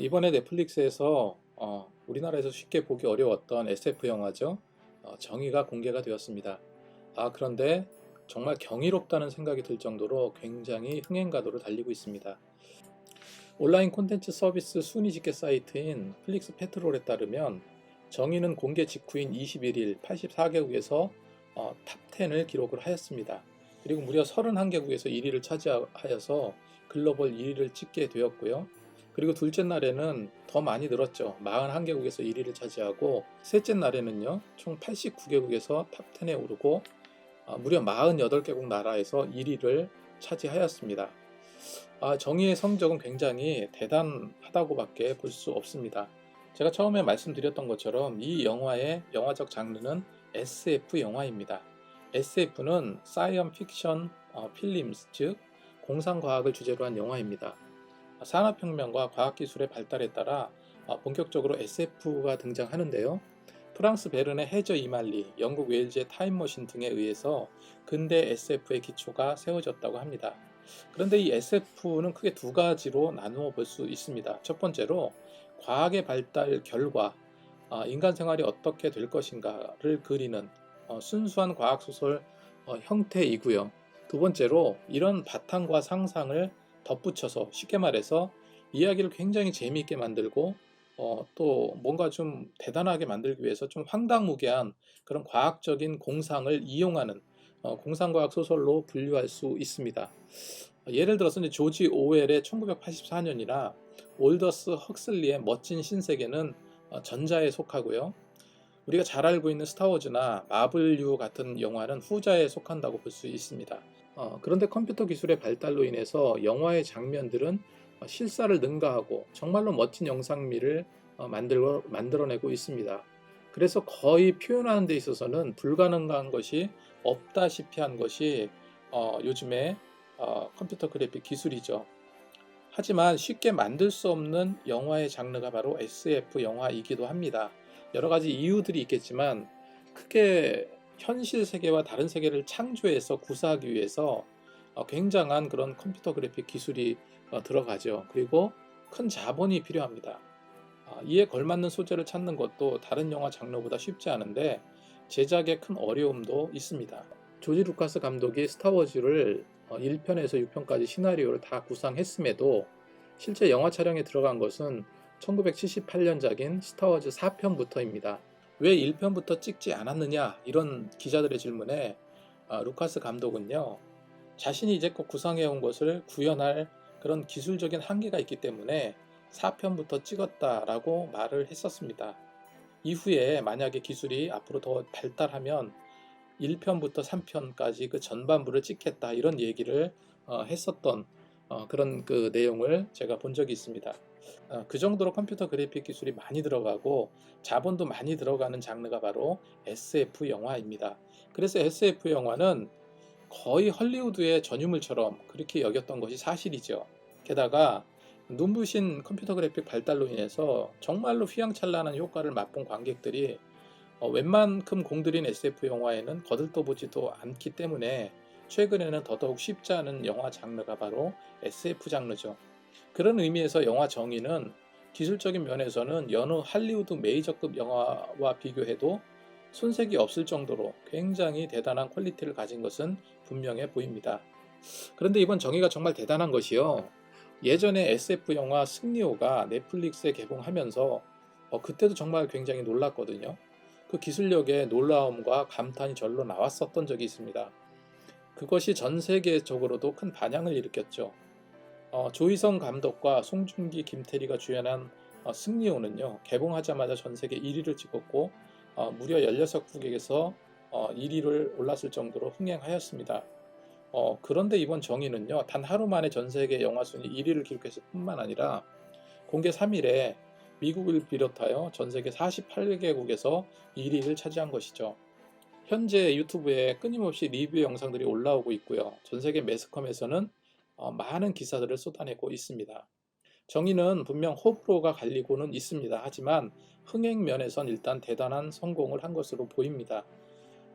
이번에 넷플릭스에서 우리나라에서 쉽게 보기 어려웠던 SF 영화죠. 정의가 공개가 되었습니다. 그런데 정말 경이롭다는 생각이 들 정도로 굉장히 흥행가도를 달리고 있습니다. 온라인 콘텐츠 서비스 순위 집계 사이트인 플릭스 페트롤에 따르면 정의는 공개 직후인 21일 84개국에서 탑 10을 기록을 하였습니다. 그리고 무려 31개국에서 1위를 차지하여서 글로벌 1위를 찍게 되었고요. 그리고 둘째 날에는 더 많이 늘었죠. 41개국에서 1위를 차지하고 셋째 날에는요, 총 89개국에서 탑 10에 오르고 무려 48개국 나라에서 1위를 차지하였습니다. 정의의 성적은 굉장히 대단하다고밖에 볼 수 없습니다. 제가 처음에 말씀드렸던 것처럼 이 영화의 영화적 장르는 SF 영화입니다. SF는 사이언 픽션 필름스, 즉 공상과학을 주제로 한 영화입니다. 산업혁명과 과학기술의 발달에 따라 본격적으로 SF가 등장하는데요. 프랑스 베른의 해저 이말리, 영국 웨일즈의 타임머신 등에 의해서 근대 SF의 기초가 세워졌다고 합니다. 그런데 이 SF는 크게 두 가지로 나누어 볼 수 있습니다. 첫 번째로 과학의 발달 결과 인간 생활이 어떻게 될 것인가를 그리는 순수한 과학소설 형태이고요. 두 번째로 이런 바탕과 상상을 덧붙여서 쉽게 말해서 이야기를 굉장히 재미있게 만들고 또 뭔가 좀 대단하게 만들기 위해서 좀 황당무계한 그런 과학적인 공상을 이용하는 공상과학 소설로 분류할 수 있습니다. 예를 들어서 이제 조지 오웰의 1984년이나 올더스 헉슬리의 멋진 신세계는 전자에 속하고요. 우리가 잘 알고 있는 스타워즈나 마블류 같은 영화는 후자에 속한다고 볼 수 있습니다. 그런데 컴퓨터 기술의 발달로 인해서 영화의 장면들은 실사를 능가하고 정말로 멋진 영상미를 만들어내고 있습니다. 그래서 거의 표현하는 데 있어서는 불가능한 것이 없다시피 한 것이 요즘의 컴퓨터 그래픽 기술이죠. 하지만 쉽게 만들 수 없는 영화의 장르가 바로 SF 영화이기도 합니다. 여러 가지 이유들이 있겠지만 크게 현실 세계와 다른 세계를 창조해서 구사하기 위해서 굉장한 그런 컴퓨터 그래픽 기술이 들어가죠. 그리고 큰 자본이 필요합니다. 이에 걸맞는 소재를 찾는 것도 다른 영화 장르보다 쉽지 않은데 제작에 큰 어려움도 있습니다. 조지 루카스 감독이 스타워즈를 1편에서 6편까지 시나리오를 다 구상했음에도 실제 영화 촬영에 들어간 것은 1978년작인 스타워즈 4편부터입니다. 왜 1편부터 찍지 않았느냐 이런 기자들의 질문에 루카스 감독은요, 자신이 이제껏 구상해온 것을 구현할 그런 기술적인 한계가 있기 때문에 4편부터 찍었다라고 말을 했었습니다. 이후에 만약에 기술이 앞으로 더 발달하면 1편부터 3편까지 그 전반부를 찍겠다 이런 얘기를 했었던 그런 그 내용을 제가 본 적이 있습니다. 그 정도로 컴퓨터 그래픽 기술이 많이 들어가고 자본도 많이 들어가는 장르가 바로 SF 영화입니다. 그래서 SF 영화는 거의 헐리우드의 전유물처럼 그렇게 여겼던 것이 사실이죠. 게다가 눈부신 컴퓨터 그래픽 발달로 인해서 정말로 휘황찬란한 효과를 맛본 관객들이 웬만큼 공들인 SF 영화에는 거들떠보지도 않기 때문에 최근에는 더더욱 쉽지 않은 영화 장르가 바로 SF 장르죠. 그런 의미에서 영화 정의는 기술적인 면에서는 여느 할리우드 메이저급 영화와 비교해도 손색이 없을 정도로 굉장히 대단한 퀄리티를 가진 것은 분명해 보입니다. 그런데 이번 정의가 정말 대단한 것이요. 예전에 SF 영화 승리호가 넷플릭스에 개봉하면서 그때도 정말 굉장히 놀랐거든요. 그 기술력의 놀라움과 감탄이 절로 나왔었던 적이 있습니다. 그것이 전 세계적으로도 큰 반향을 일으켰죠. 조희성 감독과 송중기, 김태리가 주연한 승리호는요, 개봉하자마자 전 세계 1위를 찍었고 무려 16국에서 1위를 올랐을 정도로 흥행하였습니다. 그런데 이번 정의는요, 단 하루 만에 전 세계 영화 순위 1위를 기록했을 뿐만 아니라 공개 3일에 미국을 비롯하여 전 세계 48개국에서 1위를 차지한 것이죠. 현재 유튜브에 끊임없이 리뷰 영상들이 올라오고 있고요. 전 세계 매스컴에서는 많은 기사들을 쏟아내고 있습니다. 정의는 분명 호불호가 갈리고는 있습니다. 하지만 흥행 면에선 일단 대단한 성공을 한 것으로 보입니다.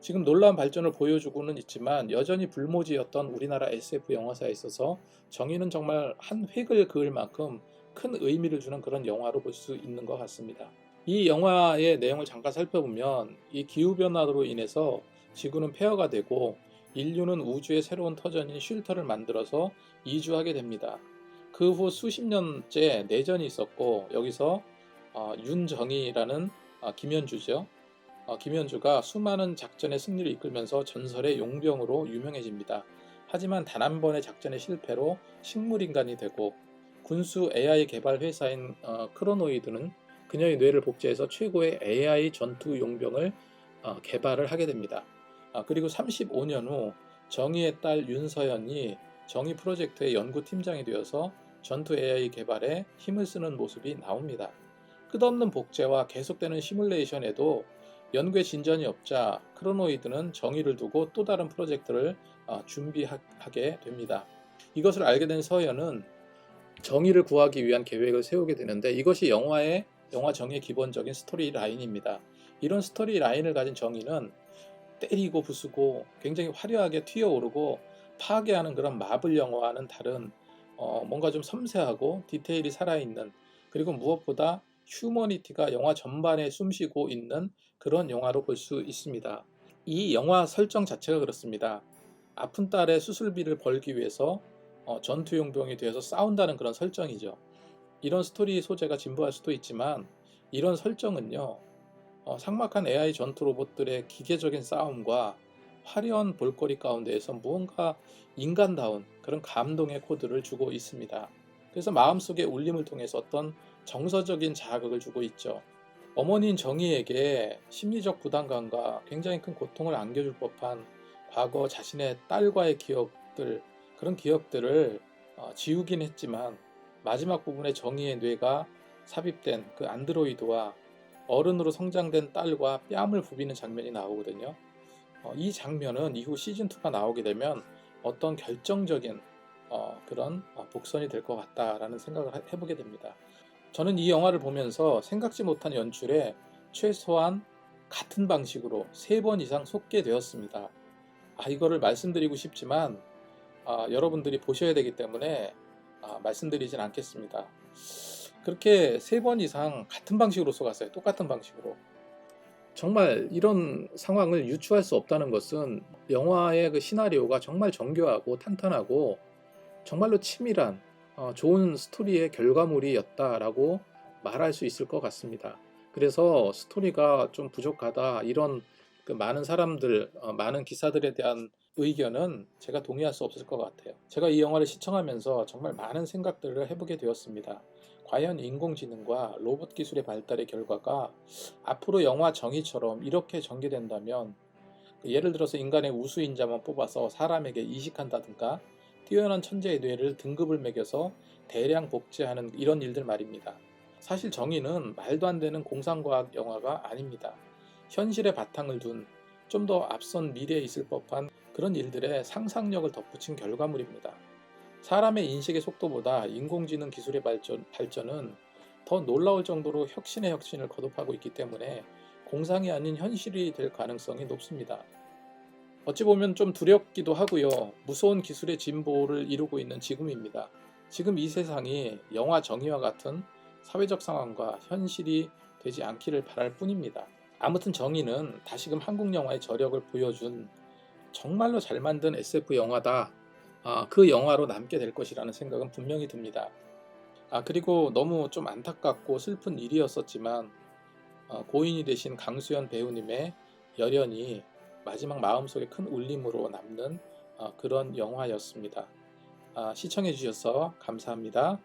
지금 놀라운 발전을 보여주고는 있지만 여전히 불모지였던 우리나라 SF 영화사에 있어서 정의는 정말 한 획을 그을 만큼 큰 의미를 주는 그런 영화로 볼 수 있는 것 같습니다. 이 영화의 내용을 잠깐 살펴보면 이 기후변화로 인해서 지구는 폐허가 되고 인류는 우주의 새로운 터전인 쉴터를 만들어서 이주하게 됩니다. 그 후 수십 년째 내전이 있었고 여기서 윤정이라는 김현주죠. 김현주가 수많은 작전의 승리를 이끌면서 전설의 용병으로 유명해집니다. 하지만 단 한 번의 작전의 실패로 식물인간이 되고 군수 AI 개발 회사인 크로노이드는 그녀의 뇌를 복제해서 최고의 AI 전투 용병을 개발을 하게 됩니다. 그리고 35년 후 정의의 딸 윤서연이 정의 프로젝트의 연구팀장이 되어서 전투 AI 개발에 힘을 쓰는 모습이 나옵니다. 끝없는 복제와 계속되는 시뮬레이션에도 연구에 진전이 없자 크로노이드는 정의를 두고 또 다른 프로젝트를 준비하게 됩니다. 이것을 알게 된 서연은 정의를 구하기 위한 계획을 세우게 되는데 이것이 영화 정의의 기본적인 스토리 라인입니다. 이런 스토리 라인을 가진 정의는 때리고 부수고 굉장히 화려하게 튀어오르고 파괴하는 그런 마블 영화와는 다른 뭔가 좀 섬세하고 디테일이 살아있는, 그리고 무엇보다 휴머니티가 영화 전반에 숨쉬고 있는 그런 영화로 볼 수 있습니다. 이 영화 설정 자체가 그렇습니다. 아픈 딸의 수술비를 벌기 위해서 전투용병이 되어서 싸운다는 그런 설정이죠. 이런 스토리 소재가 진부할 수도 있지만 이런 설정은요, 삭막한 AI 전투 로봇들의 기계적인 싸움과 화려한 볼거리 가운데에서 무언가 인간다운 그런 감동의 코드를 주고 있습니다. 그래서 마음속의 울림을 통해서 어떤 정서적인 자극을 주고 있죠. 어머니인 정의에게 심리적 부담감과 굉장히 큰 고통을 안겨줄 법한 과거 자신의 딸과의 기억들, 그런 기억들을 지우긴 했지만 마지막 부분에 정의의 뇌가 삽입된 그 안드로이드와 어른으로 성장된 딸과 뺨을 부비는 장면이 나오거든요. 이 장면은 이후 시즌2가 나오게 되면 어떤 결정적인 그런 복선이 될 것 같다라는 생각을 해보게 됩니다. 저는 이 영화를 보면서 생각지 못한 연출에 최소한 같은 방식으로 3번 이상 속게 되었습니다. 이거를 말씀드리고 싶지만 여러분들이 보셔야 되기 때문에 말씀드리진 않겠습니다. 그렇게 3번 이상 같은 방식으로 속았어요. 똑같은 방식으로. 정말 이런 상황을 유추할 수 없다는 것은 영화의 그 시나리오가 정말 정교하고 탄탄하고 정말로 치밀한 좋은 스토리의 결과물이었다라고 말할 수 있을 것 같습니다. 그래서 스토리가 좀 부족하다, 이런 그 많은 사람들, 많은 기사들에 대한 의견은 제가 동의할 수 없을 것 같아요. 제가 이 영화를 시청하면서 정말 많은 생각들을 해보게 되었습니다. 과연 인공지능과 로봇 기술의 발달의 결과가 앞으로 영화 정의처럼 이렇게 전개된다면, 예를 들어서 인간의 우수인자만 뽑아서 사람에게 이식한다든가 뛰어난 천재의 뇌를 등급을 매겨서 대량 복제하는 이런 일들 말입니다. 사실 정의는 말도 안 되는 공상과학 영화가 아닙니다. 현실의 바탕을 둔 좀 더 앞선 미래에 있을 법한 그런 일들의 상상력을 덧붙인 결과물입니다. 사람의 인식의 속도보다 인공지능 기술의 발전은 더 놀라울 정도로 혁신의 혁신을 거듭하고 있기 때문에 공상이 아닌 현실이 될 가능성이 높습니다. 어찌 보면 좀 두렵기도 하고요. 무서운 기술의 진보를 이루고 있는 지금입니다. 지금 이 세상이 영화 정의와 같은 사회적 상황과 현실이 되지 않기를 바랄 뿐입니다. 아무튼 정의는 다시금 한국 영화의 저력을 보여준 정말로 잘 만든 SF 영화다. 그 영화로 남게 될 것이라는 생각은 분명히 듭니다. 그리고 너무 좀 안타깝고 슬픈 일이었었지만 고인이 되신 강수연 배우님의 열연이 마지막 마음속에 큰 울림으로 남는 그런 영화였습니다. 시청해 주셔서 감사합니다.